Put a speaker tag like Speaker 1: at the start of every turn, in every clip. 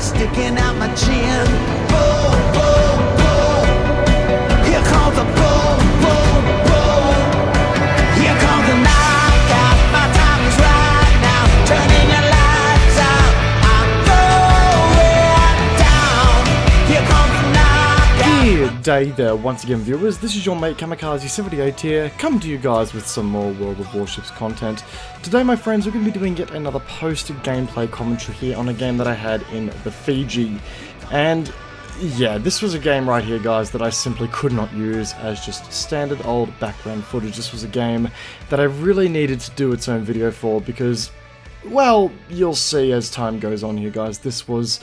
Speaker 1: sticking out my chin. Boom, boom, boom. Here comes the boom, boom, boom. Here comes the knockout. My time is right now. Turning your lights out. I'm going down. Here comes the knockout.
Speaker 2: Good day there once again, viewers. This is your mate Kamikaze78 here, coming to you guys with some more World of Warships content. Today, my friends, we're going to be doing yet another post-gameplay commentary here on a game that I had in the Fiji. And yeah, this was a game right here, guys, that I simply could not use as just standard old background footage. This was a game that I really needed to do its own video for because, well, you'll see as time goes on here, guys, this was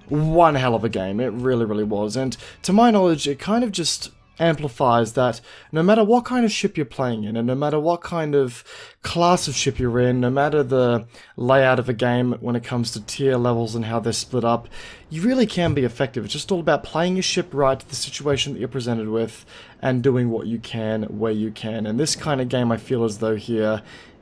Speaker 2: one hell of a game. It really, really was. And to my knowledge, it kind of just amplifies that no matter what kind of ship you're playing in, and no matter what kind of class of ship you're in, no matter the layout of a game when it comes to tier levels and how they're split up, you really can be effective. It's just all about playing your ship right to the situation that you're presented with and doing what you can where you can. And this kind of game, I feel as though here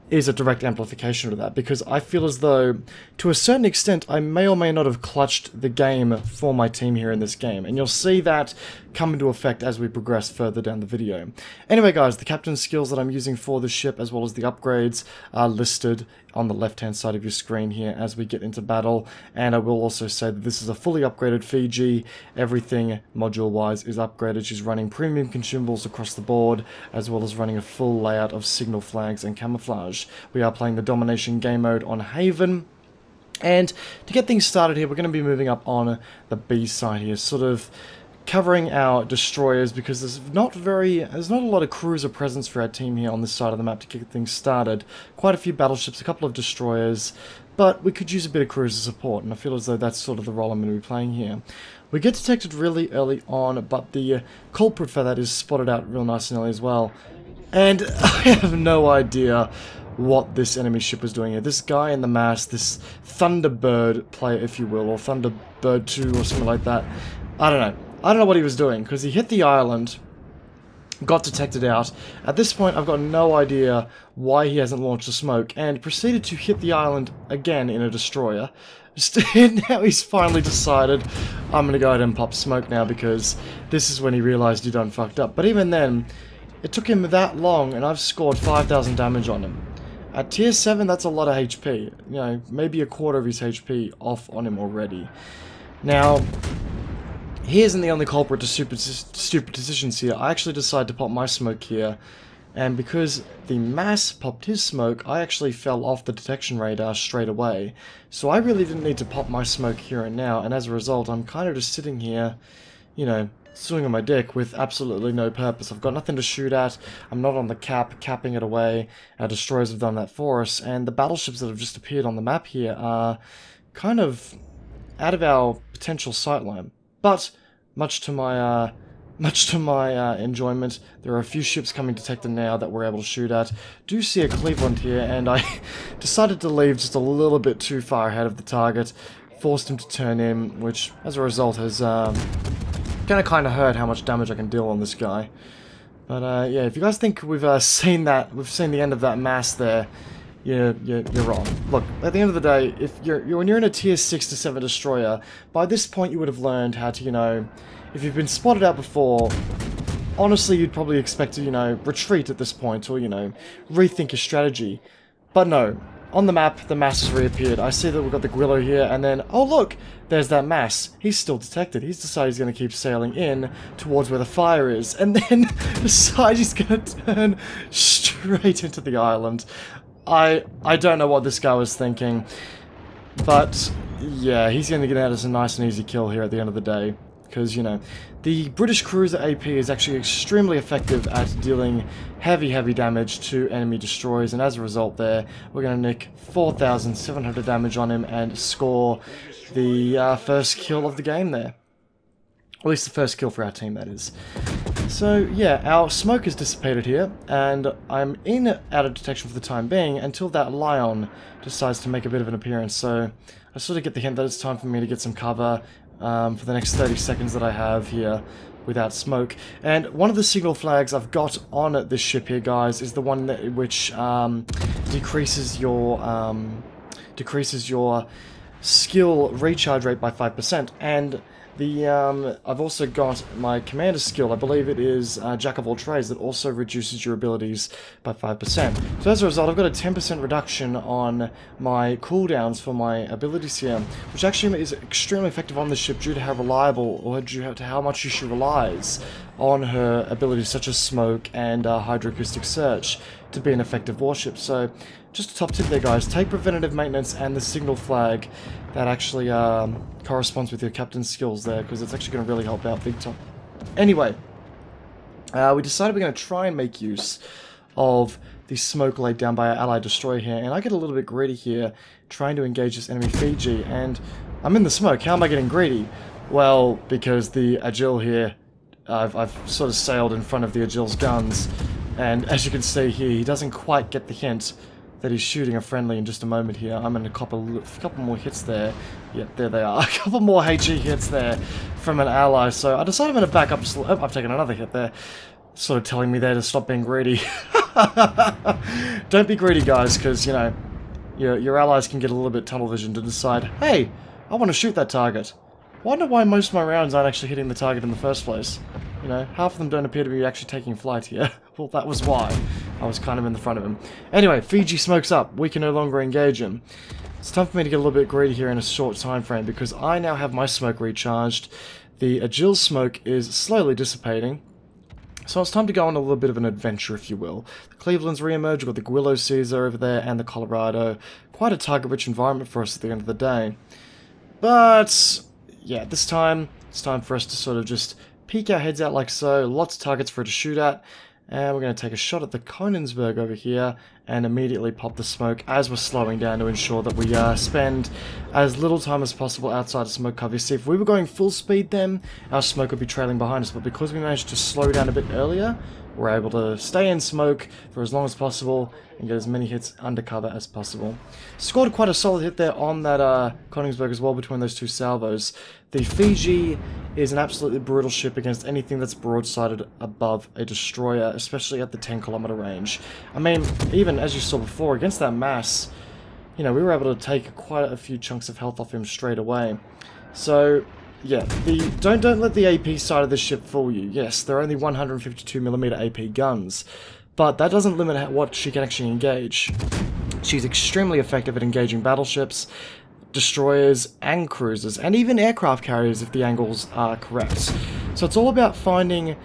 Speaker 2: is a direct amplification of that, because I feel as though, to a certain extent, I may or may not have clutched the game for my team here in this game, and you'll see that come into effect as we progress further down the video. Anyway, guys, the captain's skills that I'm using for the ship, as well as the upgrades, are listed on the left-hand side of your screen here as we get into battle, and I will also say that this is a fully upgraded Fiji. Everything module-wise is upgraded. She's running premium consumables across the board, as well as running a full layout of signal flags and camouflage. We are playing the domination game mode on Haven, and to get things started here, we're going to be moving up on the B side here, sort of covering our destroyers, because there's not a lot of cruiser presence for our team here on this side of the map to get things started. Quite a few battleships, a couple of destroyers, but we could use a bit of cruiser support, and I feel as though that's sort of the role I'm going to be playing here. We get detected really early on, but the culprit for that is spotted out real nice and early as well. And I have no idea what this enemy ship was doing here. This guy in the mast, this Thunderbird player, if you will, or Thunderbird 2 or something like that, I don't know. I don't know what he was doing, because he hit the island, got detected out. At this point, I've got no idea why he hasn't launched a smoke, and proceeded to hit the island again in a destroyer. And now he's finally decided, I'm going to go ahead and pop smoke now, because this is when he realized he done fucked up. But even then, it took him that long, and I've scored 5,000 damage on him. At tier 7, that's a lot of HP. You know, maybe a quarter of his HP off on him already. Now, he isn't the only culprit to stupid decisions here. I actually decided to pop my smoke here, and because the mass popped his smoke, I actually fell off the detection radar straight away. So I really didn't need to pop my smoke here and now, and as a result, I'm kind of just sitting here, you know, swinging my dick with absolutely no purpose. I've got nothing to shoot at, I'm not on the capping it away. Our destroyers have done that for us, and the battleships that have just appeared on the map here are kind of out of our potential sightline. But much to my enjoyment, there are a few ships coming detected now that we're able to shoot at. Do see a Cleveland here, and I decided to leave just a little bit too far ahead of the target, forced him to turn in, which as a result has gonna kind of hurt how much damage I can deal on this guy. But yeah, if you guys think we've seen the end of that mass there, you're wrong. Look, at the end of the day, if when you're in a tier 6 to 7 destroyer, by this point you would have learned how to, you know, if you've been spotted out before, honestly you'd probably expect to, you know, retreat at this point, or, you know, rethink your strategy. But no, on the map, the mass has reappeared. I see that we've got the Gwillow here, and then, oh look, there's that mass. He's still detected. He's decided he's going to keep sailing in towards where the fire is, and then decides he's going to turn straight into the island. I don't know what this guy was thinking, but yeah, he's going to get out as a nice and easy kill here at the end of the day, because, you know, the British cruiser AP is actually extremely effective at dealing heavy damage to enemy destroyers, and as a result there, we're going to nick 4,700 damage on him and score the first kill of the game there. At least the first kill for our team, that is. So yeah, our smoke has dissipated here, and I'm out of detection for the time being until that Lion decides to make a bit of an appearance. So I sort of get the hint that it's time for me to get some cover for the next 30 seconds that I have here without smoke. And one of the signal flags I've got on this ship here, guys, is the one that, which decreases your skill recharge rate by 5%, and the I've also got my commander skill, I believe it is Jack of all trades, that also reduces your abilities by 5%. So as a result, I've got a 10% reduction on my cooldowns for my abilities here, which actually is extremely effective on this ship due to how reliable, or due to how much she relies on her abilities such as smoke and hydroacoustic search to be an effective warship. So just a top tip there, guys, take preventative maintenance and the signal flag that actually corresponds with your captain's skills there, because it's actually going to really help out big time. Anyway, we decided we're going to try and make use of the smoke laid down by our allied destroyer here, and I get a little bit greedy here trying to engage this enemy Fiji, and I'm in the smoke. How am I getting greedy? Well, because the Agile here, I've sort of sailed in front of the Agile's guns, and as you can see here, he doesn't quite get the hint that he's shooting a friendly in just a moment here. I'm in a couple more hits there. Yep, there they are. A couple more HE hits there from an ally. So I decided I'm going to back up. Oh, I've taken another hit there. Sort of telling me there to stop being greedy. Don't be greedy, guys, because, you know, your allies can get a little bit tunnel vision to decide, hey, I want to shoot that target. Wonder why most of my rounds aren't actually hitting the target in the first place. You know, half of them don't appear to be actually taking flight here. Well, that was why. I was kind of in the front of him. Anyway, Fiji smokes up. We can no longer engage him. It's time for me to get a little bit greedy here in a short time frame, because I now have my smoke recharged. The Agile's smoke is slowly dissipating. So it's time to go on a little bit of an adventure, if you will. The Cleveland's re-emerged, we've got the Guillo Caesar over there, and the Colorado. Quite a target-rich environment for us at the end of the day. But yeah, this time, it's time for us to sort of just peek our heads out like so. Lots of targets for it to shoot at. And we're going to take a shot at the Konigsberg over here and immediately pop the smoke as we're slowing down to ensure that we spend as little time as possible outside of smoke cover. You see, if we were going full speed then, our smoke would be trailing behind us. But because we managed to slow down a bit earlier, we're able to stay in smoke for as long as possible and get as many hits undercover as possible. Scored quite a solid hit there on that Konigsberg as well between those two salvos. The Fiji is an absolutely brutal ship against anything that's broadsided above a destroyer, especially at the 10-kilometer range. I mean, even as you saw before, against that mass, you know, we were able to take quite a few chunks of health off him straight away. So yeah, don't let the AP side of the ship fool you. Yes, they're only 152mm AP guns, but that doesn't limit what she can actually engage. She's extremely effective at engaging battleships, destroyers, and cruisers, and even aircraft carriers if the angles are correct. So it's all about finding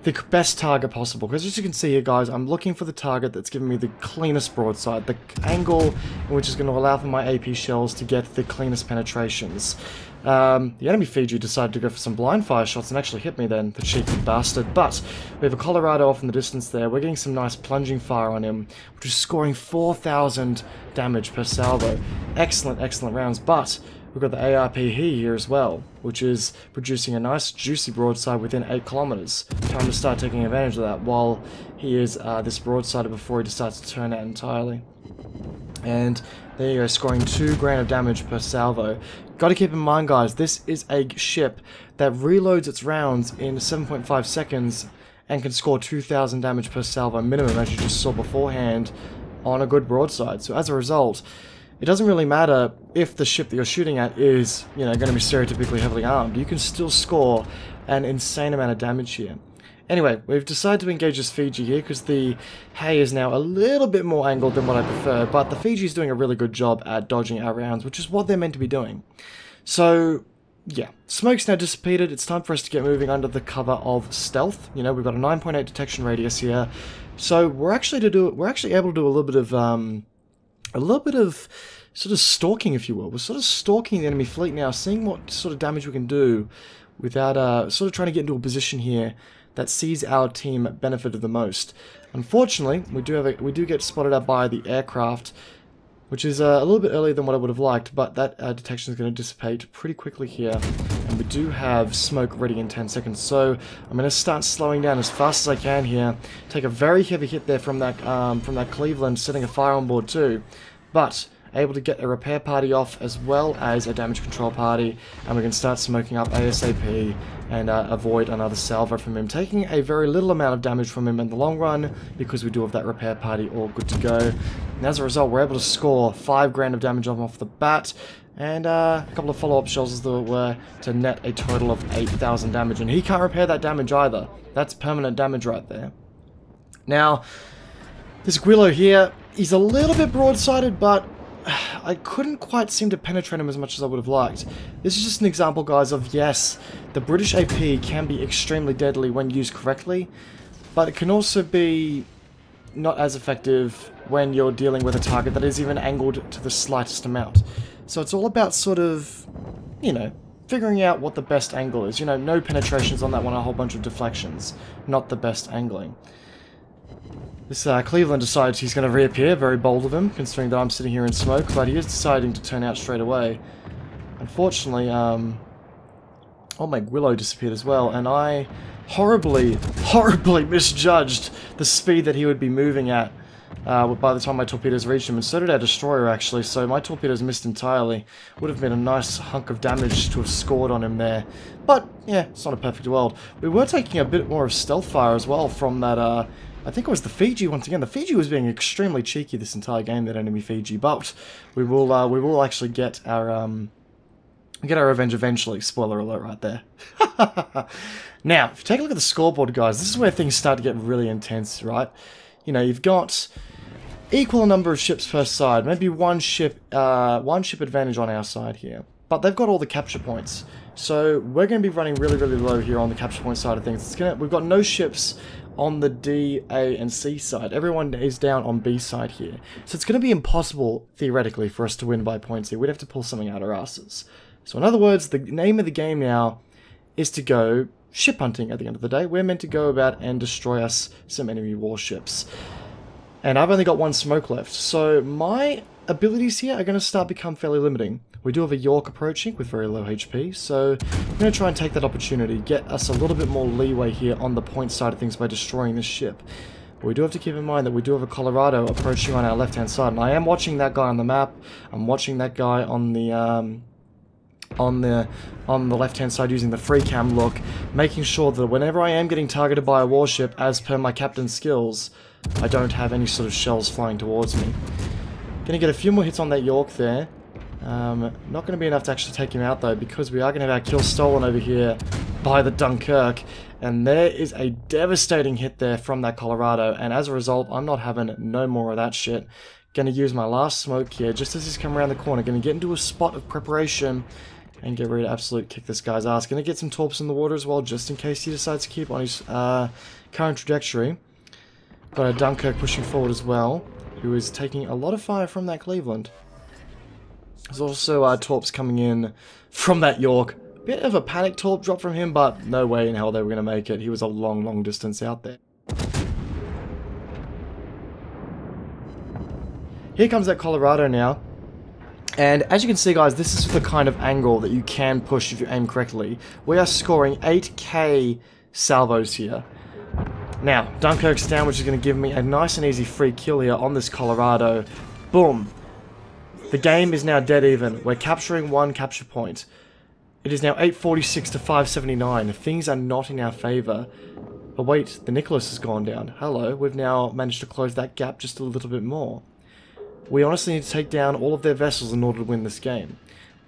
Speaker 2: the best target possible, because as you can see here, guys, I'm looking for the target that's giving me the cleanest broadside, the angle in which is going to allow for my AP shells to get the cleanest penetrations. The enemy Fiji decided to go for some blind fire shots and actually hit me then, the cheeky bastard. But we have a Colorado off in the distance there. We're getting some nice plunging fire on him, which is scoring 4,000 damage per salvo. Excellent, excellent rounds. But we've got the ARP here as well, which is producing a nice juicy broadside within 8 kilometers. Time to start taking advantage of that while he is this broadsider before he decides to turn out entirely. And there you go, scoring 2 grand of damage per salvo. Got to keep in mind, guys, this is a ship that reloads its rounds in 7.5 seconds and can score 2,000 damage per salvo minimum, as you just saw beforehand, on a good broadside. So as a result, it doesn't really matter if the ship that you're shooting at is, you know, going to be stereotypically heavily armed. You can still score an insane amount of damage here. Anyway, we've decided to engage this Fiji here because the hay is now a little bit more angled than what I prefer, but the Fiji is doing a really good job at dodging our rounds, which is what they're meant to be doing. So yeah, smoke's now dissipated. It's time for us to get moving under the cover of stealth. You know, we've got a 9.8 detection radius here, so we're actually able to do a little bit of sort of stalking, if you will. We're sort of stalking the enemy fleet now, seeing what sort of damage we can do without sort of trying to get into a position here that sees our team benefited the most. Unfortunately, we do get spotted out by the aircraft, which is a little bit earlier than what I would have liked, but that detection is going to dissipate pretty quickly here, and we do have smoke ready in 10 seconds, so I'm going to start slowing down as fast as I can here. Take a very heavy hit there from that Cleveland, setting a fire on board too, but able to get a repair party off as well as a damage control party, and we can start smoking up ASAP and avoid another salvo from him, taking a very little amount of damage from him in the long run because we do have that repair party all good to go. And as a result, we're able to score 5 grand of damage off the bat, and a couple of follow-up shells as though it were, to net a total of 8,000 damage. And he can't repair that damage either. That's permanent damage right there. Now, this Guillo here, he's a little bit broad-sided, but I couldn't quite seem to penetrate him as much as I would have liked. This is just an example, guys, of yes, the British AP can be extremely deadly when used correctly, but it can also be not as effective when you're dealing with a target that is even angled to the slightest amount. So it's all about sort of, you know, figuring out what the best angle is. You know, no penetrations on that one, a whole bunch of deflections. Not the best angling. This Cleveland decides he's going to reappear, very bold of him, considering that I'm sitting here in smoke, but he is deciding to turn out straight away. Unfortunately, oh, my Guillo disappeared as well, and I horribly misjudged the speed that he would be moving at by the time my torpedoes reached him, and so did our destroyer actually, so my torpedoes missed entirely. Would have been a nice hunk of damage to have scored on him there. But, yeah, it's not a perfect world. We were taking a bit more of stealth fire as well from that, I think it was the Fiji once again. The Fiji was being extremely cheeky this entire game, that enemy Fiji, but we will actually get our revenge eventually. Spoiler alert right there. Now, if you take a look at the scoreboard, guys, this is where things start to get really intense, right? You know, you've got equal number of ships per side, maybe one ship advantage on our side here, but they've got all the capture points. So we're going to be running really low here on the capture point side of things. We've got no ships on the D, A, and C side. Everyone is down on B side here. So it's going to be impossible, theoretically, for us to win by points here. We'd have to pull something out our asses. So in other words, the name of the game now is to go ship hunting at the end of the day. We're meant to go about and destroy us some enemy warships. And I've only got 1 smoke left, so my abilities here are going to start become fairly limiting. We do have a York approaching with very low HP, so I'm going to try and take that opportunity, get us a little bit more leeway here on the point side of things by destroying this ship. But we do have to keep in mind that we do have a Colorado approaching on our left-hand side, and I am watching that guy on the map. I'm watching that guy on the left-hand side using the free cam look, making sure that whenever I am getting targeted by a warship, as per my captain's skills, I don't have any sort of shells flying towards me. Gonna get a few more hits on that York there. Not going to be enough to actually take him out though, because we are going to have our kill stolen over here by the Dunkirk, and there is a devastating hit there from that Colorado, and as a result I'm not having no more of that shit. Going to use my last smoke here just as he's come around the corner. Going to get into a spot of preparation and get ready to absolutely kick this guy's ass. Going to get some torps in the water as well, just in case he decides to keep on his current trajectory. Got a Dunkirk pushing forward as well, who is taking a lot of fire from that Cleveland. There's also torps coming in from that York. Bit of a panic torp drop from him, but no way in hell they were going to make it. He was a long distance out there. Here comes that Colorado now. And as you can see, guys, this is the kind of angle that you can push if you aim correctly. We are scoring 8k salvos here. Now, Dunkirk's down, which is going to give me a nice and easy free kill here on this Colorado. Boom. The game is now dead even. We're capturing 1 capture point. It is now 846 to 579. Things are not in our favour. But wait, the Nicholas has gone down. Hello, we've now managed to close that gap just a little bit more. We honestly need to take down all of their vessels in order to win this game.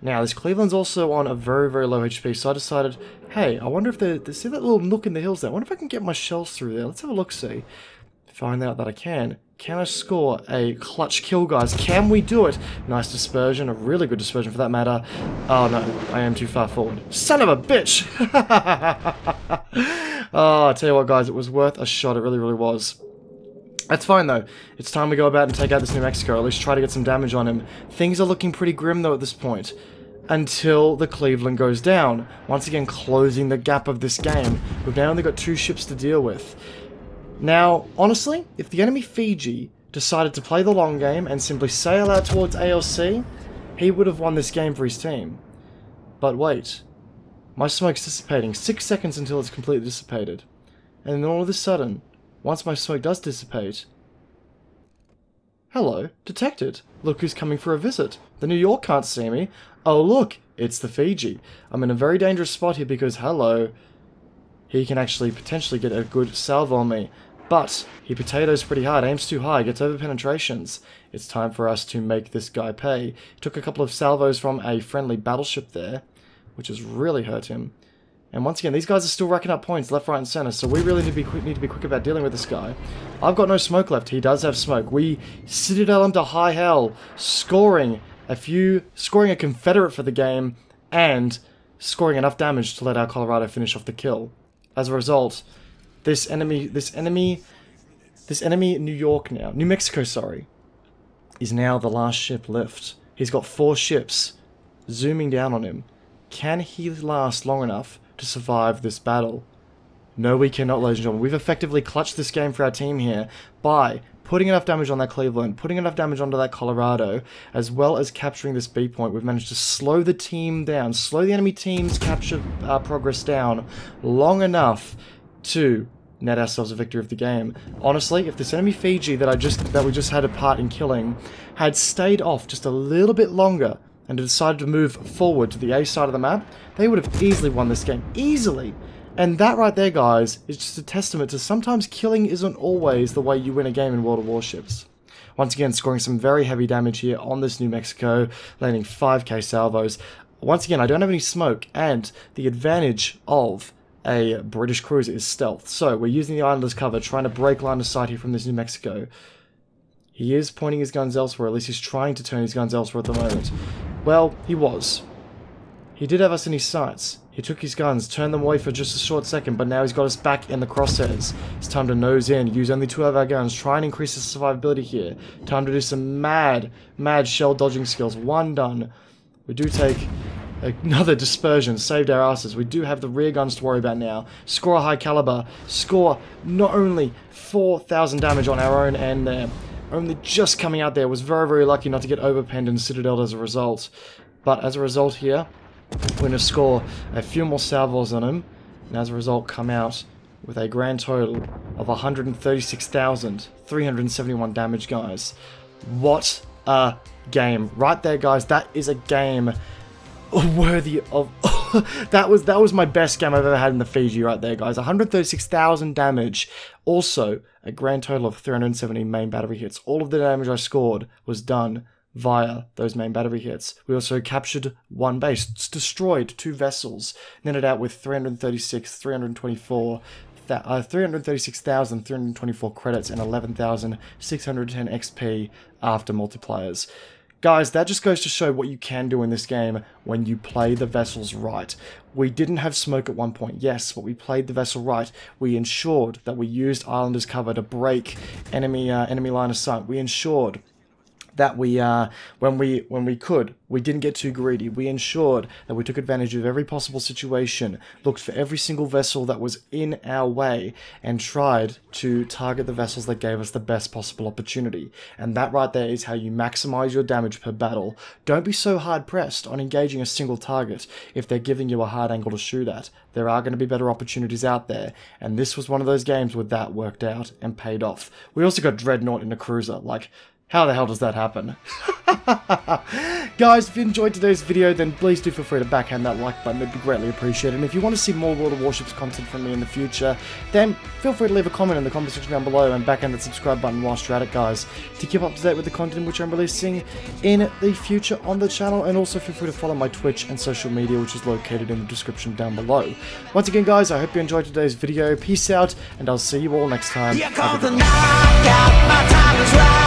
Speaker 2: Now, this Cleveland's also on a very low HP, so I decided, hey, I wonder if see that little nook in the hills there? I wonder if I can get my shells through there. Let's have a look-see. Find out that I can. Can I score a clutch kill, guys? Can we do it? Nice dispersion, a really good dispersion for that matter. Oh no, I am too far forward. Son of a bitch! Oh, I tell you what, guys, it was worth a shot. It really was. That's fine though. It's time we go about and take out this New Mexico, or at least try to get some damage on him. Things are looking pretty grim though at this point. Until the Cleveland goes down. Once again, closing the gap of this game. We've now only got 2 ships to deal with. Now, honestly, if the enemy Fiji decided to play the long game and simply sail out towards ALC, he would have won this game for his team. But wait. My smoke's dissipating. 6 seconds until it's completely dissipated. And then all of a sudden, once my smoke does dissipate... Hello, detected. Look who's coming for a visit. The New York can't see me. Oh look, it's the Fiji. I'm in a very dangerous spot here because, hello, he can actually potentially get a good salvo on me. But he potatoes pretty hard, aims too high, gets over penetrations. It's time for us to make this guy pay. He took a couple of salvos from a friendly battleship there, which has really hurt him. And once again, these guys are still racking up points left, right, and center, so we really need to be quick about dealing with this guy. I've got no smoke left. He does have smoke. We citadel him to high hell, scoring a Confederate for the game, and scoring enough damage to let our Colorado finish off the kill. As a result, this enemy New Mexico, sorry, is now the last ship left. He's got 4 ships zooming down on him. Can he last long enough to survive this battle? No, we cannot, ladies and gentlemen. We've effectively clutched this game for our team here by putting enough damage on that Cleveland, putting enough damage onto that Colorado, as well as capturing this B point. We've managed to slow the team down, slow the enemy team's capture progress down long enough to net ourselves a victory of the game. Honestly, if this enemy Fiji that we just had a part in killing had stayed off just a little bit longer and decided to move forward to the A side of the map, they would have easily won this game. Easily! And that right there, guys, is just a testament to sometimes killing isn't always the way you win a game in World of Warships. Once again, scoring some very heavy damage here on this New Mexico, landing 5k salvos. Once again, I don't have any smoke, and the advantage of a British cruiser is stealth. So we're using the island as cover, trying to break line of sight here from this New Mexico. He is pointing his guns elsewhere, at least he's trying to turn his guns elsewhere at the moment. Well, he was. He did have us in his sights. He took his guns, turned them away for just a short second, but now he's got us back in the crosshairs. It's time to nose in, use only 2 of our guns, try and increase the survivability here. Time to do some mad shell dodging skills. 1 done. We do take another dispersion, saved our asses. We do have the rear guns to worry about now. Score a high caliber, score not only 4,000 damage on our own end there, only just coming out there, was very, very lucky not to get overpenned and citadeled as a result. But as a result here, we're going to score a few more salvos on him, and as a result come out with a grand total of 136,371 damage, guys. What a game. Right there, guys, that is a game worthy of... that was my best game I've ever had in the Fiji right there, guys. 136,000 damage. Also, a grand total of 370 main battery hits. All of the damage I scored was done via those main battery hits. We also captured 1 base, destroyed 2 vessels, netted out with 336,324 credits and 11,610 XP after multipliers. Guys, that just goes to show what you can do in this game when you play the vessels right. We didn't have smoke at one point, yes, but we played the vessel right. We ensured that we used Islanders cover to break enemy line of sight. We ensured that we, when we could, we didn't get too greedy. We ensured that we took advantage of every possible situation, looked for every single vessel that was in our way, and tried to target the vessels that gave us the best possible opportunity. And that right there is how you maximize your damage per battle. Don't be so hard-pressed on engaging a single target if they're giving you a hard angle to shoot at. There are going to be better opportunities out there, and this was one of those games where that worked out and paid off. We also got Dreadnought in a cruiser, like... how the hell does that happen? Guys, if you enjoyed today's video, then please do feel free to backhand that like button. It'd be greatly appreciated. And if you want to see more World of Warships content from me in the future, then feel free to leave a comment in the comment section down below and backhand that subscribe button whilst you're at it, guys, to keep up to date with the content which I'm releasing in the future on the channel. And also feel free to follow my Twitch and social media, which is located in the description down below. Once again, guys, I hope you enjoyed today's video. Peace out, and I'll see you all next time.
Speaker 1: Here comes the knockout, my time is right.